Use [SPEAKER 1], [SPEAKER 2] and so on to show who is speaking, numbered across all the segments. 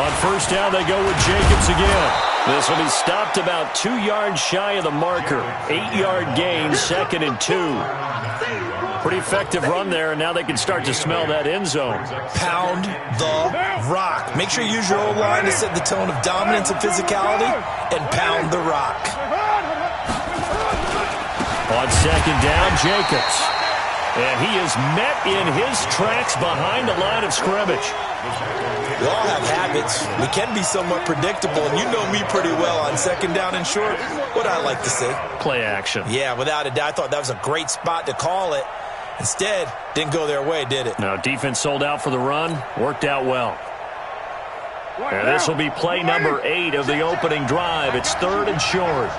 [SPEAKER 1] On first down, they go with Jacobs again. This will be stopped about 2 yards shy of the marker. 8-yard gain, 2nd and 2. Pretty effective run there, and now they can start to smell that end zone.
[SPEAKER 2] Pound the rock. Make sure you use your O-line to set the tone of dominance and physicality, and pound the rock.
[SPEAKER 1] On second down, Jacobs. And he is met in his tracks behind the line of scrimmage.
[SPEAKER 2] We all have habits. We can be somewhat predictable, and you know me pretty well on second down and short. What I like to say?
[SPEAKER 1] Play action.
[SPEAKER 2] Yeah, without a doubt. I thought that was a great spot to call it. Instead, didn't go their way, did it?
[SPEAKER 1] No, defense sold out for the run. Worked out well. And this will be play number 8 of the opening drive. It's 3rd and short.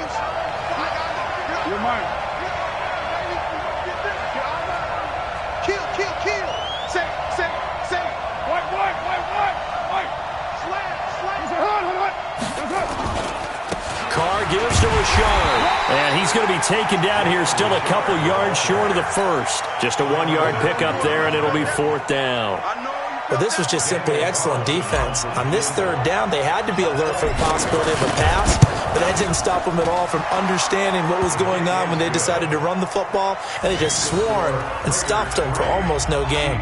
[SPEAKER 1] Carr gives to Rashard. And he's going to be taken down here still a couple yards short of the first. Just a 1-yard pickup there, and it'll be 4th down.
[SPEAKER 2] Well, this was just simply excellent defense. On this 3rd down, they had to be alert for the possibility of a pass, but that didn't stop them at all from understanding what was going on when they decided to run the football, and they just swarmed and stopped them for almost no gain.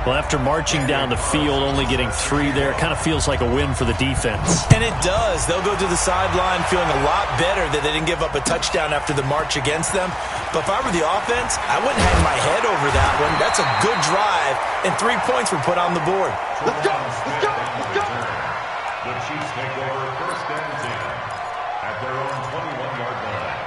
[SPEAKER 1] Well, after marching down the field, only getting 3 there, it kind of feels like a win for the defense.
[SPEAKER 2] And it does. They'll go to the sideline feeling a lot better that they didn't give up a touchdown after the march against them. But if I were the offense, I wouldn't hang my head over that one. That's a good drive, and 3 points were put on the board.
[SPEAKER 3] Let's go! Let's go! Let's go! The Chiefs take over 1st and 10 at their own 21-yard line.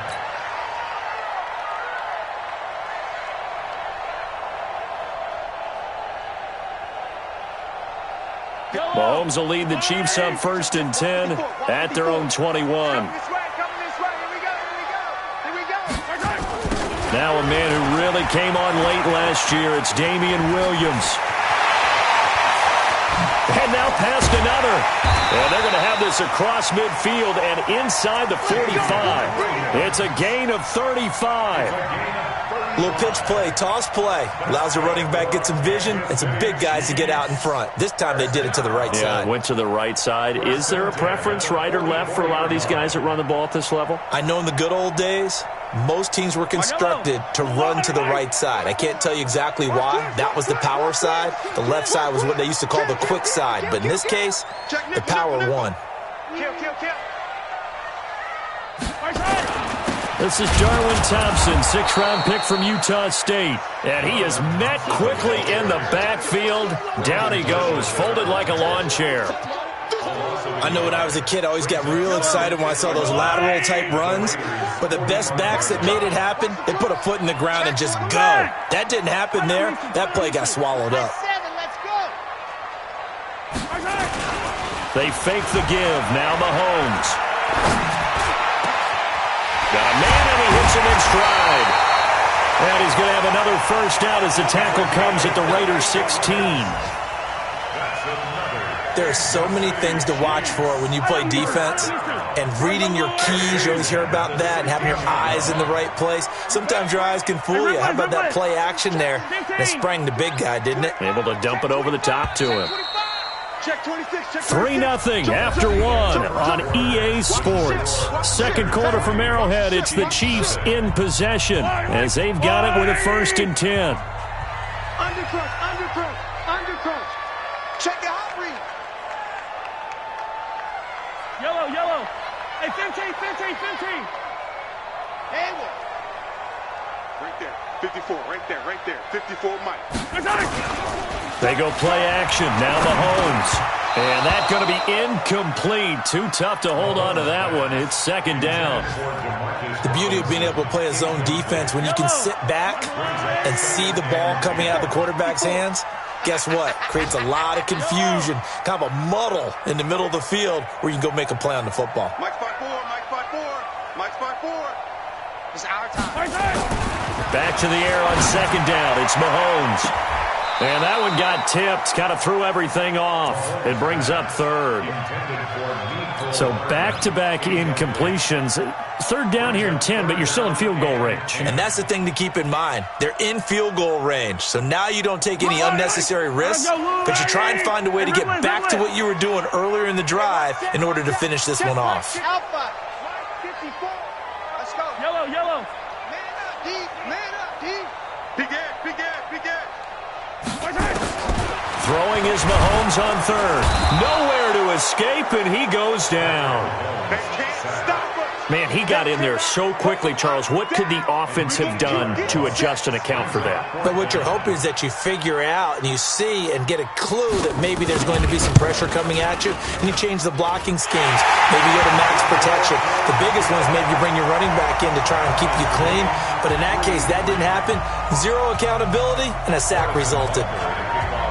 [SPEAKER 1] Mahomes will lead the Chiefs up 1st and 10 at their own 21. Now a man who really came on late last year, it's Damian Williams. And now past another. And they're going to have this across midfield and inside the 45. It's a gain of 35.
[SPEAKER 2] Little pitch play, toss play. Allows the running back to get some vision and some big guys to get out in front. This time they did it to the right side.
[SPEAKER 1] Went to the right side. Is there a preference, right or left, for a lot of these guys that run the ball at this level?
[SPEAKER 2] I know in the good old days, most teams were constructed to run to the right side. I can't tell you exactly why. That was the power side. The left side was what they used to call the quick side. But in this case, the power won.
[SPEAKER 1] This is Darwin Thompson, 6th-round pick from Utah State. And he is met quickly in the backfield. Down he goes, folded like a lawn chair.
[SPEAKER 2] I know when I was a kid, I always got real excited when I saw those lateral-type runs. But the best backs that made it happen, they put a foot in the ground and just go. That didn't happen there. That play got swallowed up.
[SPEAKER 1] They fake the give. Now Mahomes. Got a man, and he hits him in stride. And he's going to have another first down as the tackle comes at the Raiders' 16.
[SPEAKER 2] There are so many things to watch for when you play defense. And reading your keys, you always hear about that, and having your eyes in the right place. Sometimes your eyes can fool you. How about that play action there? That sprang the big guy, didn't it?
[SPEAKER 1] Able to dump it over the top to him. 3-0 after 1 on EA Sports. Second quarter from Arrowhead. It's the Chiefs in possession as they've got it with a 1st and 10.
[SPEAKER 4] Undercrook. Check your hot read. Yellow. Hey, 15. Hayward. Right there. 54, right there. 54, Mike.
[SPEAKER 1] They go play action. Now Mahomes. And that's going to be incomplete. Too tough to hold on to that one. It's 2nd down.
[SPEAKER 2] The beauty of being able to play a zone defense when you can sit back and see the ball coming out of the quarterback's hands, guess what? Creates a lot of confusion, kind of a muddle in the middle of the field where you can go make a play on the football.
[SPEAKER 4] Mike 5-4. It's our time.
[SPEAKER 1] Back to the air on 2nd down. It's Mahomes. And that one got tipped, kind of threw everything off. It brings up third. So back-to-back incompletions. Third down here in 10, but you're still in field goal range.
[SPEAKER 2] And that's the thing to keep in mind. They're in field goal range. So now you don't take any unnecessary risks, but you try and find a way to get back to what you were doing earlier in the drive in order to finish this one off.
[SPEAKER 4] Alpha. 54. Let's go. Yellow, yellow. Man up, D. Man up, D. Big air, big air, big air.
[SPEAKER 1] Throwing is Mahomes on third. Nowhere to escape, and he goes down.
[SPEAKER 4] They can't stop us.
[SPEAKER 1] Man, he got in there so quickly, Charles. What could the offense have done to adjust and account for that?
[SPEAKER 2] But what you're hoping is that you figure out and you see and get a clue that maybe there's going to be some pressure coming at you, and you change the blocking schemes. Maybe you go to max protection. The biggest one is maybe you bring your running back in to try and keep you clean. But in that case, that didn't happen. Zero accountability, and a sack resulted.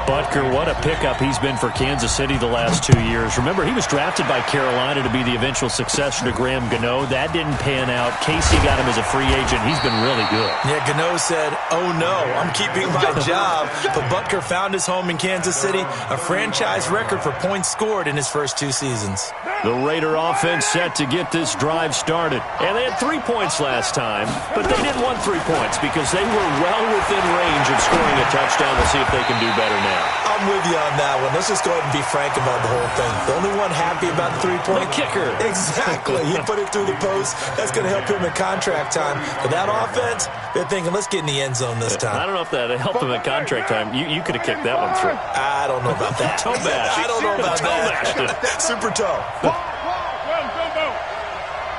[SPEAKER 1] Butker, what a pickup he's been for Kansas City the last 2 years. Remember, he was drafted by Carolina to be the eventual successor to Graham Gano. That didn't pan out. Casey got him as a free agent. He's been really good.
[SPEAKER 2] Yeah, Gano said, oh no, I'm keeping my job. But Butker found his home in Kansas City, a franchise record for points scored in his first 2 seasons.
[SPEAKER 1] The Raider offense set to get this drive started. And they had 3 points last time, but they didn't want 3 points because they were well within range of scoring a touchdown. We'll see if they can do better now.
[SPEAKER 2] I'm with you on that one. Let's just go ahead and be frank about the whole thing. The only one happy about the 3-point
[SPEAKER 1] kicker.
[SPEAKER 2] Exactly. He put it through the post. That's going to help him in contract time. But that offense, they're thinking, let's get in the end zone this time.
[SPEAKER 1] I don't know if that helped him in contract time. You could have kicked that one through.
[SPEAKER 2] I don't know about that.
[SPEAKER 1] Toe bash.
[SPEAKER 2] I don't know about that. Super toe.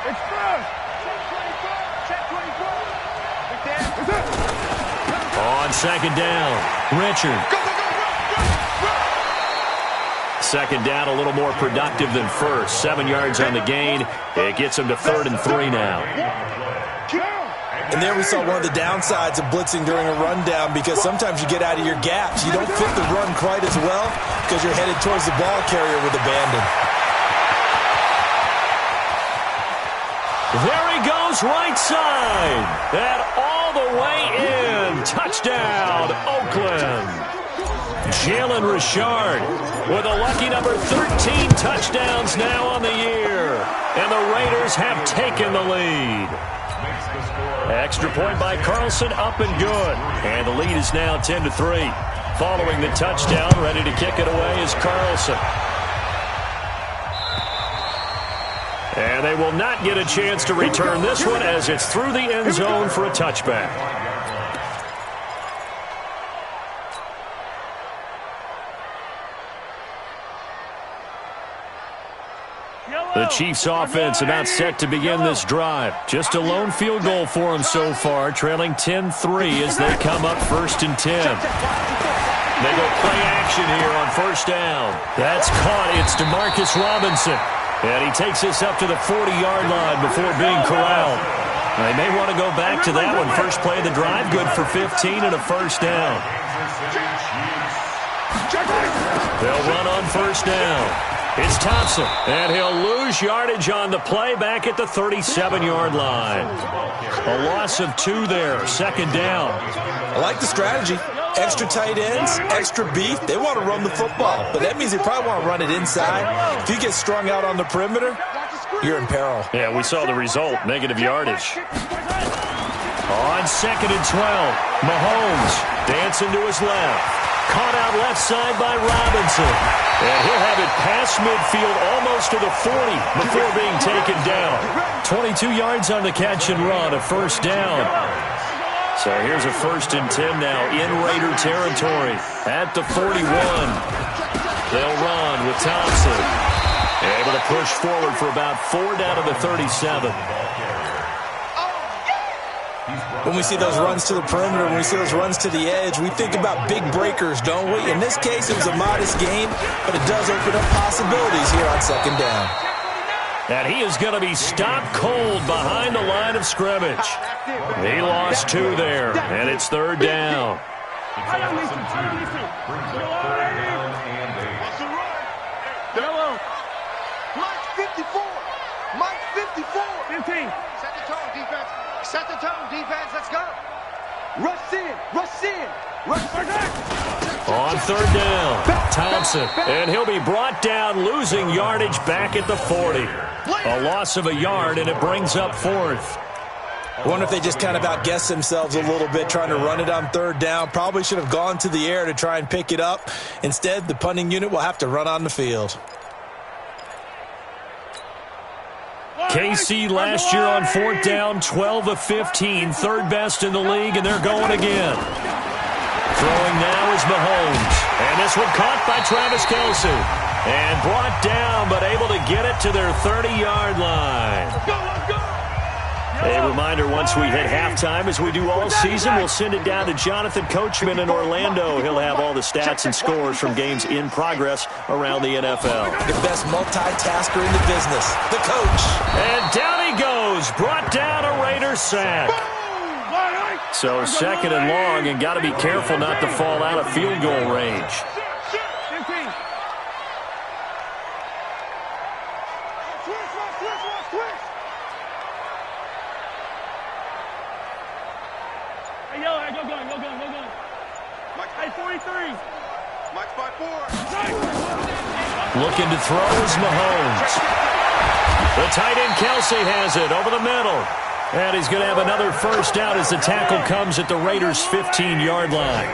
[SPEAKER 4] It's first. Check 24.
[SPEAKER 1] On second down, Richard. Second down, a little more productive than first. 7 yards on the gain. It gets him to 3rd and 3 now.
[SPEAKER 2] And there we saw one of the downsides of blitzing during a rundown, because sometimes you get out of your gaps. You don't fit the run quite as well because you're headed towards the ball carrier with abandon.
[SPEAKER 1] There he goes, right side. And all the way in. Touchdown, Oakland. Jalen Richard with a lucky number 13 touchdowns now on the year. And the Raiders have taken the lead. Extra point by Carlson, up and good. And the lead is now 10-3. Following the touchdown, ready to kick it away is Carlson. And they will not get a chance to return this one as it's through the end zone for a touchback. The Chiefs offense about set to begin this drive. Just a lone field goal for them so far, trailing 10-3 as they come up 1st and 10. They go play action here on 1st down. That's caught. It's DeMarcus Robinson. And he takes this up to the 40-yard line before being corralled. They may want to go back to that one. First play of the drive, good for 15 and a 1st down. They'll run on 1st down. It's Thompson, and he'll lose yardage on the play back at the 37-yard line. A loss of 2 there, 2nd down.
[SPEAKER 2] I like the strategy. Extra tight ends, extra beef. They want to run the football, but that means they probably want to run it inside. If you get strung out on the perimeter, you're in peril.
[SPEAKER 1] Yeah, we saw the result, negative yardage. On 2nd and 12, Mahomes dancing to his left. Caught out left side by Robinson. And he'll have it past midfield almost to the 40 before being taken down. 22 yards on the catch and run, a 1st down. So here's a 1st and 10 now in Raider territory at the 41. They'll run with Thompson. Able to push forward for about 4 down to the 37.
[SPEAKER 2] When we see those runs to the perimeter, when we see those runs to the edge, we think about big breakers, don't we? In this case, it was a modest gain, but it does open up possibilities here on 2nd down.
[SPEAKER 1] And he is going to be stopped cold behind the line of scrimmage. He lost 2 there, and it's 3rd down.
[SPEAKER 4] Yellow. Mike 54. Mike 54. 15. Set the tone, defense. Set the tone, defense. Let's go. Rush in. Rush in.
[SPEAKER 1] On third down, Thompson. And he'll be brought down, losing yardage back at the 40. A loss of a yard, and it brings up fourth.
[SPEAKER 2] I wonder if they just kind of outguessed themselves a little bit trying to run it on third down. Probably should have gone to the air to try and pick it up. Instead, the punting unit will have to run on the field.
[SPEAKER 1] KC last year on fourth down, 12 of 15, third best in the league, and they're going again. Throwing now is Mahomes. And this one caught by Travis Kelce. And brought down, but able to get it to their 30-yard line. A reminder, once we hit halftime, as we do all season, we'll send it down to Jonathan Coachman in Orlando. He'll have all the stats and scores from games in progress around the NFL.
[SPEAKER 2] The best multitasker in the business, the coach.
[SPEAKER 1] And down he goes, brought down a Raider sack. So second and long, and got to be careful not to fall out of field goal range. Looking to throw is Mahomes. The tight end Kelce has it over the middle. And he's going to have another first down as the tackle comes at the Raiders' 15-yard line.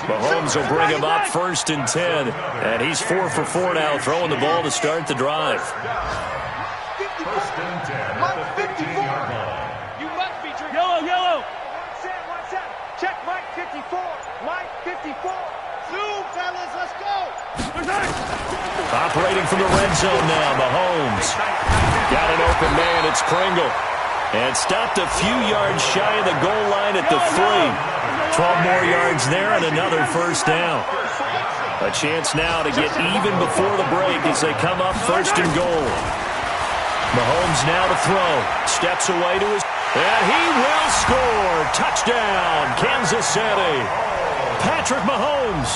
[SPEAKER 1] Mahomes will bring him up first and 10. And he's 4 for 4 now, throwing the ball to start the drive.
[SPEAKER 3] First and 10 at the 15-yard line.
[SPEAKER 4] You must be drinking. Yellow. One set. Check Mike 54. Mike 54. Zoom, fellas, let's go.
[SPEAKER 1] Operating from the red zone now, Mahomes. Got an open man, it's Pringle. And stopped a few yards shy of the goal line at the 3. 12 more yards there and another first down. A chance now to get even before the break as they come up first and goal. Mahomes now to throw. Steps away to his... And he will score. Touchdown, Kansas City. Patrick Mahomes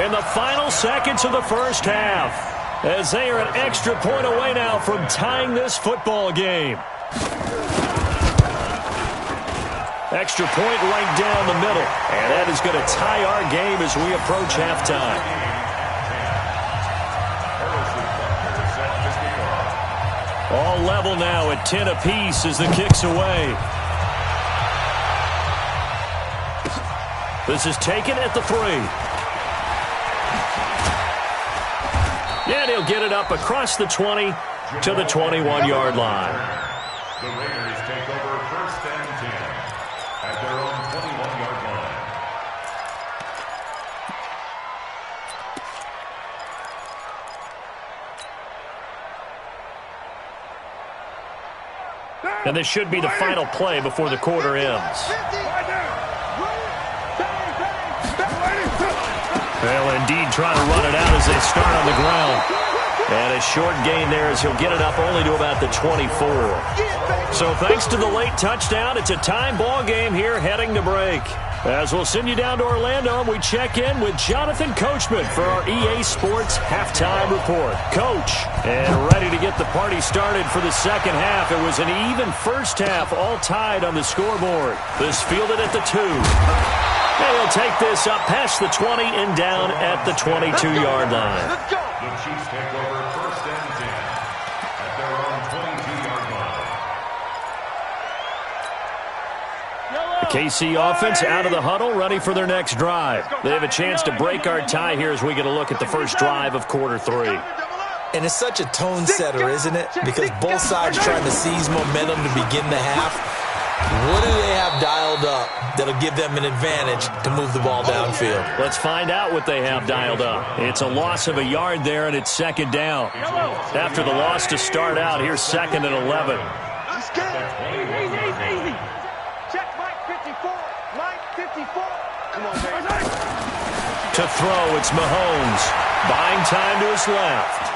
[SPEAKER 1] in the final seconds of the first half, as they are an extra point away now from tying this football game. Extra point right down the middle, and that is going to tie our game as we approach halftime. All level now at 10 apiece as the kick's away. This is taken at the 3. And he'll get it up across the 20 to the 21-yard line.
[SPEAKER 3] The Raiders take over first and 10 at their own 21-yard line.
[SPEAKER 1] And this should be the final play before the quarter ends. Well, indeed, trying to run it out as they start on the ground. And a short gain there as he'll get it up only to about the 24. So thanks to the late touchdown, it's a time ball game here heading to break. As we'll send you down to Orlando, and we check in with Jonathan Coachman for our EA Sports Halftime Report. Coach, and ready to get the party started for the second half. It was an even first half, all tied on the scoreboard. This fielded at the 2. And he'll take this up past the 20 and down at the 22-yard line.
[SPEAKER 3] The Chiefs take over first and 10 at their own 22-yard line.
[SPEAKER 1] The KC offense out of the huddle, ready for their next drive. They have a chance to break our tie here as we get a look at the first drive of quarter 3.
[SPEAKER 2] And it's such a tone setter, isn't it? Because both sides trying to seize momentum to begin the half. What do they have dialed up that'll give them an advantage to move the ball downfield?
[SPEAKER 1] Let's find out what they have dialed up. It's a loss of a yard there, and it's second down. After the loss to start out, here's second and 11.
[SPEAKER 4] Easy. Check Mike 54. Mike 54. Come on, baby.
[SPEAKER 1] To throw, it's Mahomes. Buying time to his left.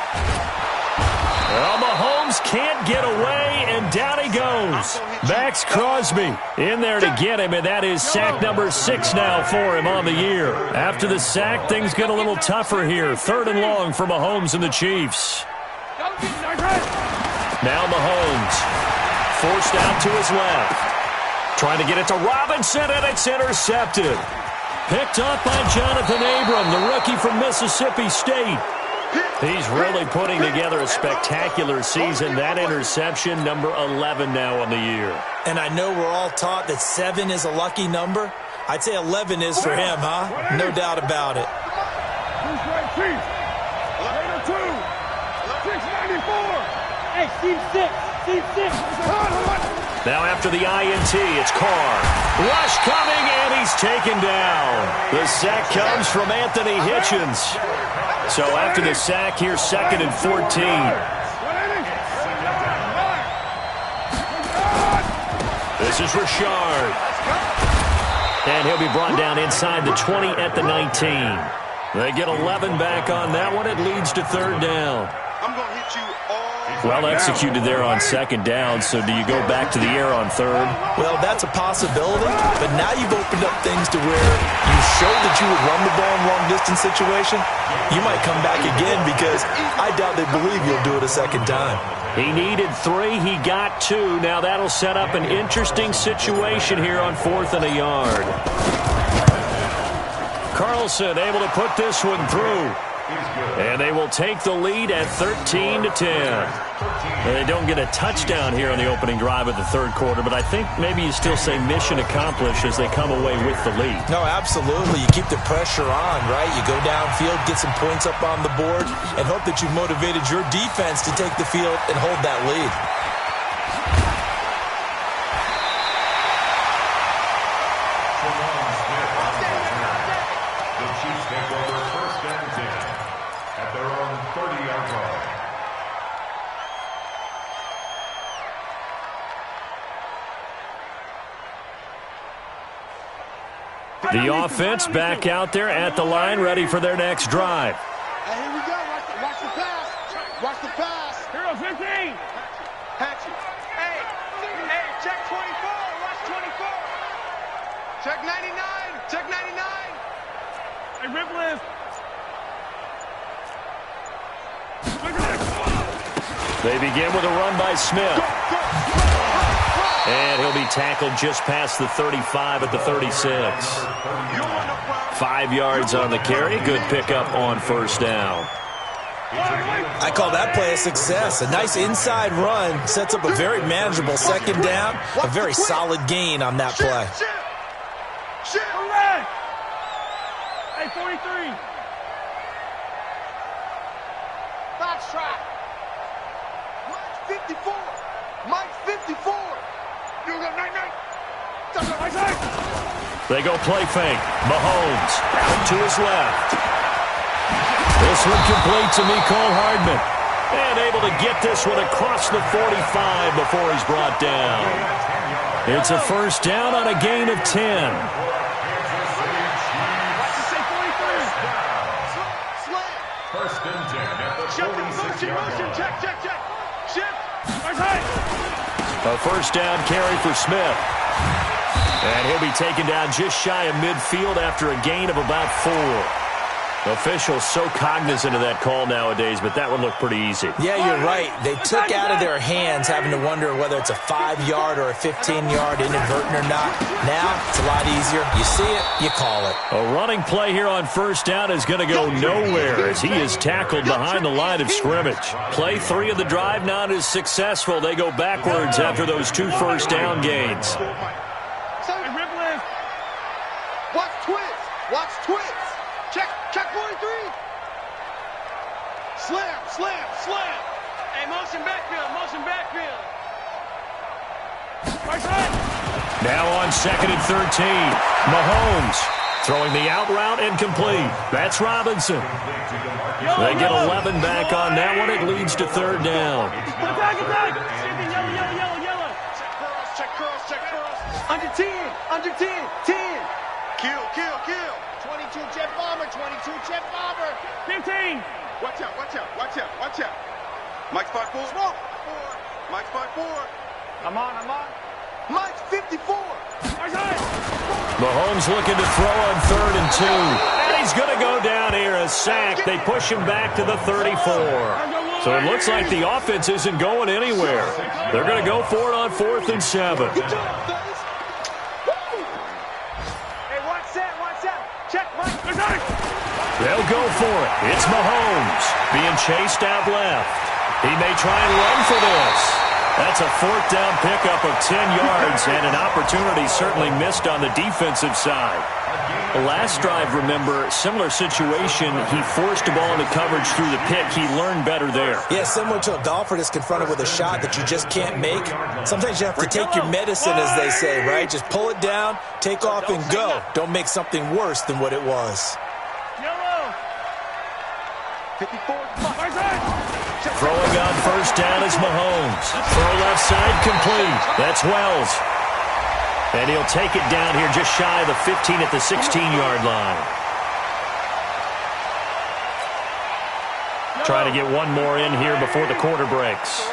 [SPEAKER 1] Well, Mahomes can't get away, and down he goes. Max Crosby in there to get him, and that is sack number 6 now for him on the year. After the sack, things get a little tougher here. Third and long for Mahomes and the Chiefs. Now Mahomes forced out to his left. Trying to get it to Robinson, and it's intercepted. Picked up by Jonathan Abram, the rookie from Mississippi State. He's really putting together a spectacular season. That interception, number 11 now on the year.
[SPEAKER 2] And I know we're all taught that 7 is a lucky number. I'd say 11 is for him, huh? No doubt about it.
[SPEAKER 4] Who's right, Chief? Later 2. 694. Hey, Steve 6. Steve 6.
[SPEAKER 1] Now after the INT, it's Carr. Rush coming, and he's taken down. The sack comes from Anthony Hitchens. So after the sack, here's 2nd and 14. This is Richard. And he'll be brought down inside the 20 at the 19. They get 11 back on that one. It leads to 3rd down.
[SPEAKER 4] I'm going to hit you all.
[SPEAKER 1] Well executed there on 2nd down, so do you go back to the air on 3rd?
[SPEAKER 2] Well, that's a possibility, but now you've opened up things to where you show that you would run the ball in long-distance situation. You might come back again because I doubt they believe you'll do it a 2nd time.
[SPEAKER 1] He needed 3. He got 2. Now that'll set up an interesting situation here on 4th and a yard. Carlson able to put this one through. And they will take the lead at 13-10. They don't get a touchdown here on the opening drive of the 3rd quarter, but I think maybe you still say mission accomplished as they come away with the lead.
[SPEAKER 2] No, absolutely. You keep the pressure on, right? You go downfield, get some points up on the board, and hope that you've motivated your defense to take the field and hold that lead.
[SPEAKER 3] The Chiefs take over 1st and 10 at their own 30-yard line.
[SPEAKER 1] The offense back out there at the line, ready for their next drive.
[SPEAKER 4] Hey, here we go. Watch the pass. Watch the pass. Hero 15. Patch it. Hey, check 24. Watch 24. Check 99. Check 99. Hey, rip list.
[SPEAKER 1] They begin with a run by Smith. And he'll be tackled just past the 35 at the 36. 5 yards on the carry. Good pickup on 1st down.
[SPEAKER 2] I call that play a success. A nice inside run sets up a very manageable 2nd down. A very solid gain on that play.
[SPEAKER 4] Shit. Hey, 43. Box track. Mike's 54. Mike's 54. You got 99.
[SPEAKER 1] They go play fake. Mahomes out to his left. This one complete to Mecole Hardman. And able to get this one across the 45 before he's brought down. It's a 1st down on a gain of 10.
[SPEAKER 3] First and 10 at the 46-yard line.
[SPEAKER 4] Check. Shift.
[SPEAKER 1] A 1st down carry for Smith. And he'll be taken down just shy of midfield after a gain of about 4. Officials so cognizant of that call nowadays, but that would look pretty easy.
[SPEAKER 2] Yeah, you're right. They took out of their hands having to wonder whether it's a 5-yard or a 15-yard inadvertent or not. Now, it's a lot easier. You see it, you call it.
[SPEAKER 1] A running play here on 1st down is going to go nowhere as he is tackled behind the line of scrimmage. Play 3 of the drive not as successful. They go backwards after those 2 1st down gains.
[SPEAKER 4] Watch twist. Check 43. Slam. Hey, motion backfield. Right side.
[SPEAKER 1] Now on 2nd and 13. Mahomes throwing the out route incomplete. That's Robinson. They get 11 back on that one. It leads to 3rd down.
[SPEAKER 4] Attack. Yellow. Check curls. Under 10. 10. Kill. 22 jet bomber. 15. Watch out. Mike's 5'4". Smoke. Mike's 5'4". I'm on. Mike's 54.
[SPEAKER 1] Mahomes looking to throw on 3rd and 2. And he's going to go down here. A sack. They push him back to the 34. So it looks like the offense isn't going anywhere. They're going to go for it on 4th and 7.
[SPEAKER 4] Hey, watch that.
[SPEAKER 1] They'll go for it. It's Mahomes being chased out left. He may try and run for this. That's a 4th down pickup of 10 yards and an opportunity certainly missed on the defensive side. The last drive, remember, similar situation. He forced the ball into coverage through the pick. He learned better there.
[SPEAKER 2] Yeah, similar to a golfer that's confronted with a shot that you just can't make. Sometimes you have to take your medicine, as they say, right? Just pull it down, take off, and go. Don't make something worse than what it was.
[SPEAKER 4] 54.
[SPEAKER 1] Throwing on 1st down is Mahomes. Throw left side complete. That's Wells. And he'll take it down here just shy of the 15 at the 16-yard line. Try to get one more in here before the quarter breaks.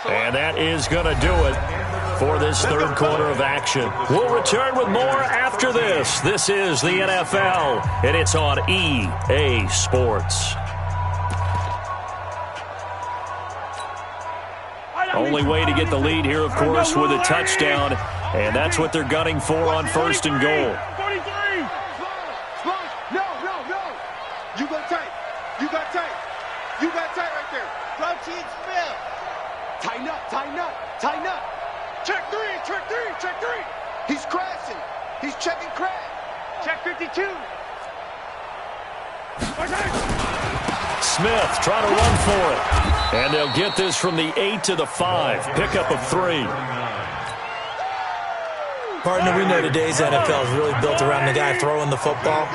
[SPEAKER 1] And that is going to do it for this 3rd quarter of action. We'll return with more after this. This is the NFL, and it's on EA Sports. Only way to get the lead here, of course, with a touchdown, and that's what they're gunning for on 1st and goal.
[SPEAKER 4] 43. No. You go tight. You got tight. You got tight right there. Routine spell. Tighten up. Check 3. He's crashing. He's checking crash. Check 52.
[SPEAKER 1] Smith trying to run for it. And they'll get this from the 8 to the 5. Pickup of 3.
[SPEAKER 2] Partner, we know today's NFL is really built around the guy throwing the football.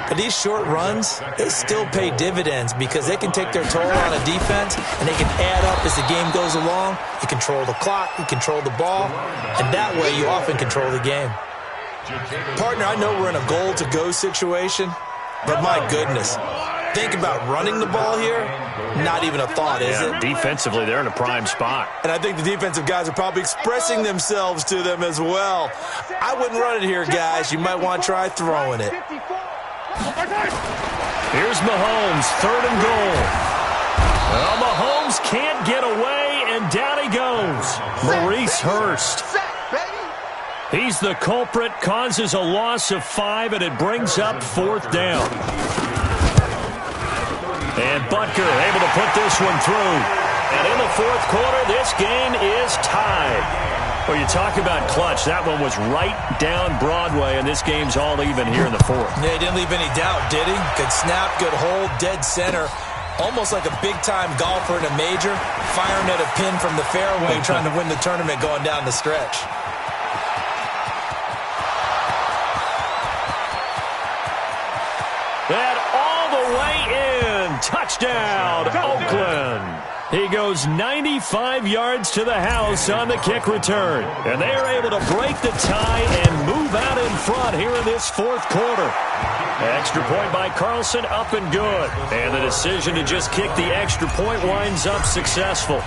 [SPEAKER 2] But these short runs, they still pay dividends because they can take their toll on a defense and they can add up as the game goes along. You control the clock, you control the ball, and that way you often control the game. Partner, I know we're in a goal-to-go situation, but my goodness, think about running the ball here. Not even a thought, is it?
[SPEAKER 1] Defensively, they're in a prime spot.
[SPEAKER 2] And I think the defensive guys are probably expressing themselves to them as well. I wouldn't run it here, guys. You might want to try throwing it.
[SPEAKER 1] Here's Mahomes, 3rd and goal. Well, Mahomes can't get away, and down he goes. Maurice Hurst. He's the culprit, causes a loss of 5, and it brings up 4th down. And Butker able to put this one through. And in the 4th quarter, this game is tied. Well, you talk about clutch. That one was right down Broadway, and this game's all even here in the 4th.
[SPEAKER 2] Yeah, he didn't leave any doubt, did he? Good snap, good hold, dead center. Almost like a big-time golfer in a major, firing at a pin from the fairway, trying to win the tournament going down the stretch.
[SPEAKER 1] That all the way in. Touchdown, Oakland. He goes 95 yards to the house on the kick return. And they are able to break the tie and move out in front here in this 4th quarter. Extra point by Carlson, up and good. And the decision to just kick the extra point winds up successful.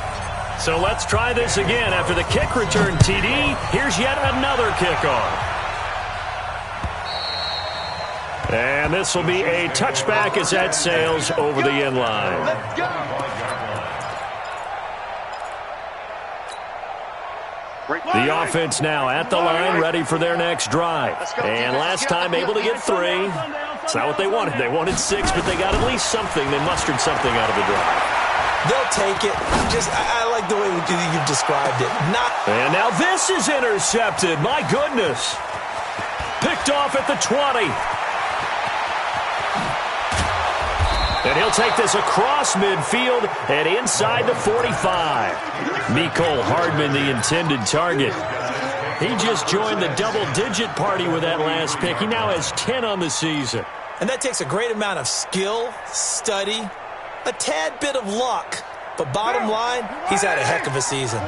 [SPEAKER 1] So let's try this again. After the kick return, TD, here's yet another kickoff. And this will be a touchback as that sails over the end line.
[SPEAKER 4] Let's go.
[SPEAKER 1] The offense now at the line, ready for their next drive. And last time able to get 3. It's not what they wanted. They wanted 6, but they got at least something. They mustered something out of the drive.
[SPEAKER 2] They'll take it. I like the way you've described it.
[SPEAKER 1] And now this is intercepted. My goodness. Picked off at the 20. And he'll take this across midfield and inside the 45. Mecole Hardman, the intended target. He just joined the double-digit party with that last pick. He now has 10 on the season.
[SPEAKER 2] And that takes a great amount of skill, study, a tad bit of luck. But bottom line, he's had a heck of a season.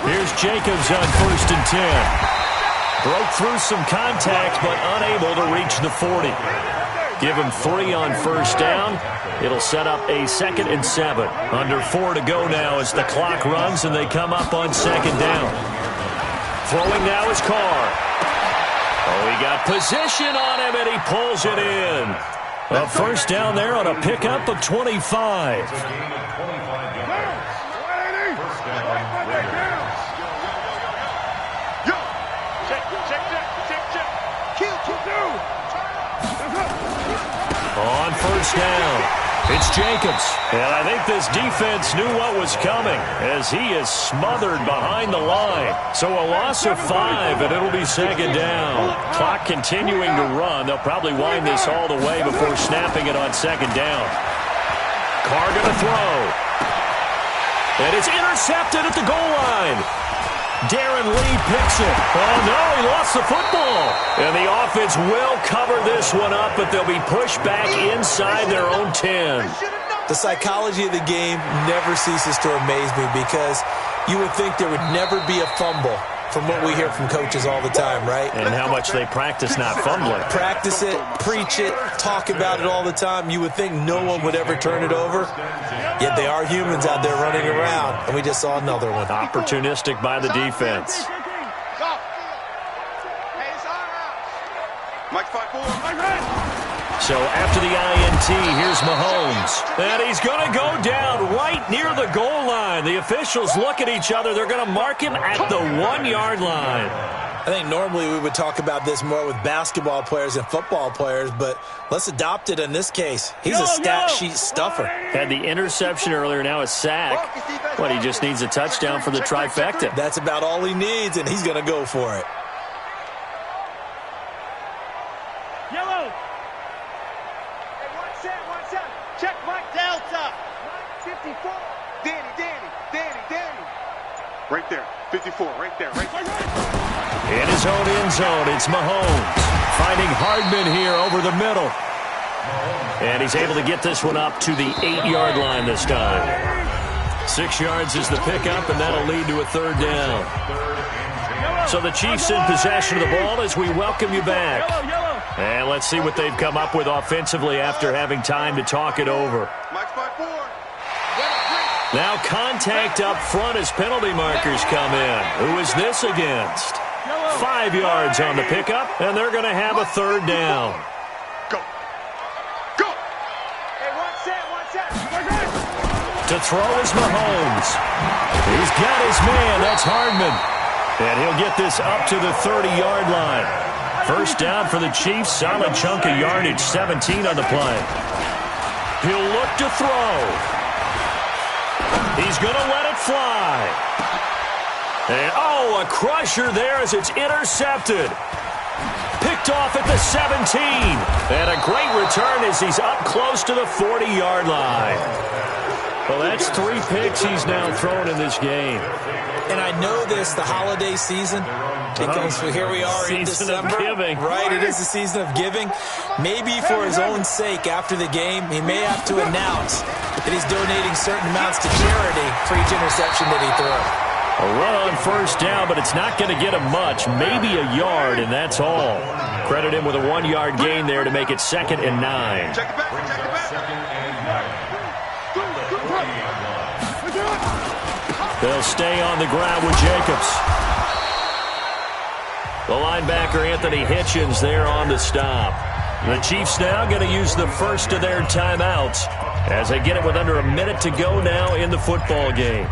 [SPEAKER 1] Here's Jacobs on 1st and 10. Broke through some contact, but unable to reach the 40. Give him 3 on 1st down. It'll set up a 2nd and 7. Under 4 to go now as the clock runs and they come up on 2nd down. Throwing now is Carr. Oh, he got position on him and he pulls it in. A 1st down there on a pickup of 25. On first down, it's Jacobs. And I think this defense knew what was coming as he is smothered behind the line. So a loss of 5, and it'll be second down. Clock continuing to run. They'll probably wind this all the way before snapping it on second down. Carr going to throw. And it's intercepted at the goal line. Darren Lee picks it. Oh, no, he lost the football. And the offense will cover this one up, but they'll be pushed back inside their own 10.
[SPEAKER 2] The psychology of the game never ceases to amaze me because you would think there would never be a fumble from what we hear from coaches all the time, right?
[SPEAKER 1] And how much they practice not fumbling.
[SPEAKER 2] Practice it, preach it, talk about it all the time. You would think no one would ever turn it over. Yet they are humans out there running around, and we just saw another one.
[SPEAKER 1] Opportunistic by the defense. So after the INT, here's Mahomes. And he's going to go down right near the goal line. The officials look at each other. They're going to mark him at the 1-yard line.
[SPEAKER 2] I think normally we would talk about this more with basketball players and football players, but let's adopt it in this case. He's a stat sheet stuffer.
[SPEAKER 1] Had the interception earlier, now a sack. But he just needs a touchdown for the trifecta.
[SPEAKER 2] That's about all he needs, and he's going to go for it.
[SPEAKER 4] Yellow. Hey, one set. Check Mike Delta. 54. Danny. Right there. 54, right there.
[SPEAKER 1] In his own end zone, it's Mahomes. Finding Hardman here over the middle. And he's able to get this one up to the 8-yard line this time. 6 yards is the pickup, and that'll lead to a third down. So the Chiefs in possession of the ball as we welcome you back. And let's see what they've come up with offensively after having time to talk it over. Now contact up front as penalty markers come in. Who is this against? 5 yards on the pickup, and they're going to have a third down.
[SPEAKER 4] Go. Hey, one set.
[SPEAKER 1] To throw is Mahomes. He's got his man. That's Hardman. And he'll get this up to the 30-yard line. First down for the Chiefs. Solid chunk of yardage. 17 on the play. He'll look to throw. He's going to let it fly. And, a crusher there as it's intercepted. Picked off at the 17. And a great return as he's up close to the 40-yard line. Well, that's 3 picks he's now thrown in this game.
[SPEAKER 2] And I know this, the holiday season, because here we are in December.
[SPEAKER 1] Season of giving.
[SPEAKER 2] Right, it is the season of giving. Maybe for his own sake after the game, he may have to announce that he's donating certain amounts to charity for each interception that he throws.
[SPEAKER 1] A run on first down, but it's not going to get him much. Maybe a yard, and that's all. Credit him with a 1-yard gain there to make it 2nd and 9.
[SPEAKER 4] Check it back.
[SPEAKER 1] They'll stay on the ground with Jacobs. The linebacker, Anthony Hitchens, there on the stop. The Chiefs now going to use the first of their timeouts as they get it with under a minute to go now in the football game.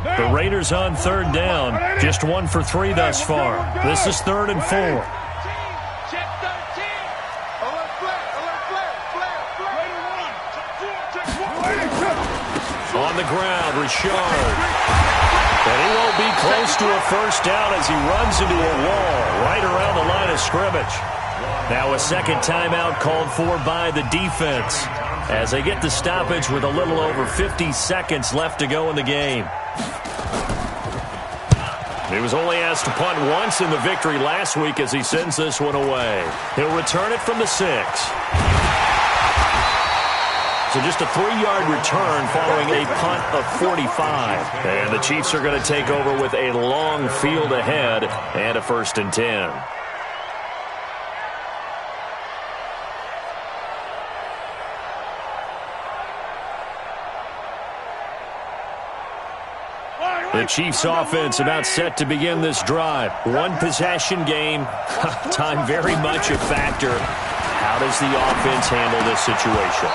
[SPEAKER 1] The Raiders on third down, just 1 for 3 thus far. This is 3rd and 4. On the ground, Richard. And he won't be close to a first down as he runs into a wall right around the line of scrimmage. Now a second timeout called for by the defense as they get the stoppage with a little over 50 seconds left to go in the game. He was only asked to punt once in the victory last week as he sends this one away. He'll return it from the 6. So just a 3-yard return following a punt of 45. And the Chiefs are going to take over with a long field ahead and a 1st and 10. The Chiefs offense about set to begin this drive. 1 possession game. Time very much a factor. How does the offense handle this situation?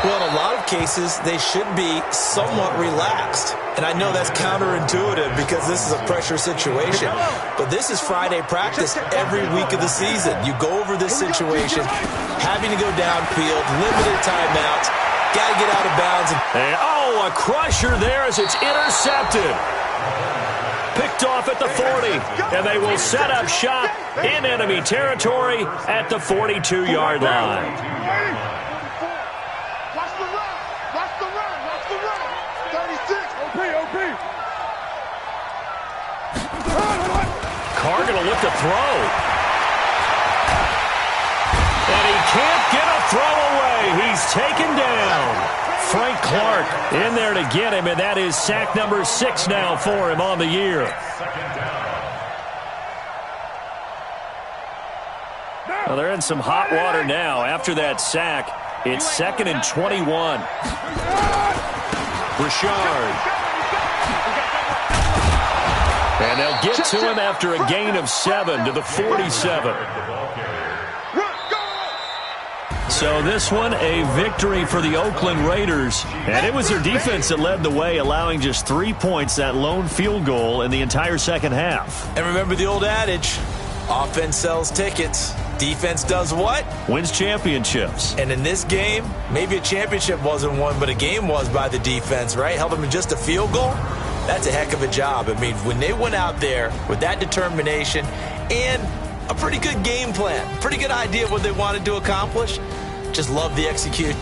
[SPEAKER 2] Well, in a lot of cases, they should be somewhat relaxed. And I know that's counterintuitive because this is a pressure situation. But this is Friday practice every week of the season. You go over this situation, having to go downfield, limited timeouts, got to get out of bounds.
[SPEAKER 1] And, a crusher there as it's intercepted. Picked off at the 40, and they will set up shop in enemy territory at the 42-yard line.
[SPEAKER 4] Watch the run. Watch the run. Watch the run. 36. OP.
[SPEAKER 1] Carr going to look to throw. And he can't get a throw away. He's taken down. Frank Clark in there to get him, and that is sack number 6 now for him on the year. Well, they're in some hot water now. After that sack, it's 2nd and 21. Richard. And they'll get to him after a gain of 7 to the 47. So this one, a victory for the Oakland Raiders. And it was their defense that led the way, allowing just 3 points, that lone field goal in the entire second half.
[SPEAKER 2] And remember the old adage, offense sells tickets. Defense does what?
[SPEAKER 1] Wins championships.
[SPEAKER 2] And in this game, maybe a championship wasn't won, but a game was by the defense, right? Held them to just a field goal. That's a heck of a job. I mean, when they went out there with that determination and a pretty good game plan, pretty good idea of what they wanted to accomplish, just love the execution.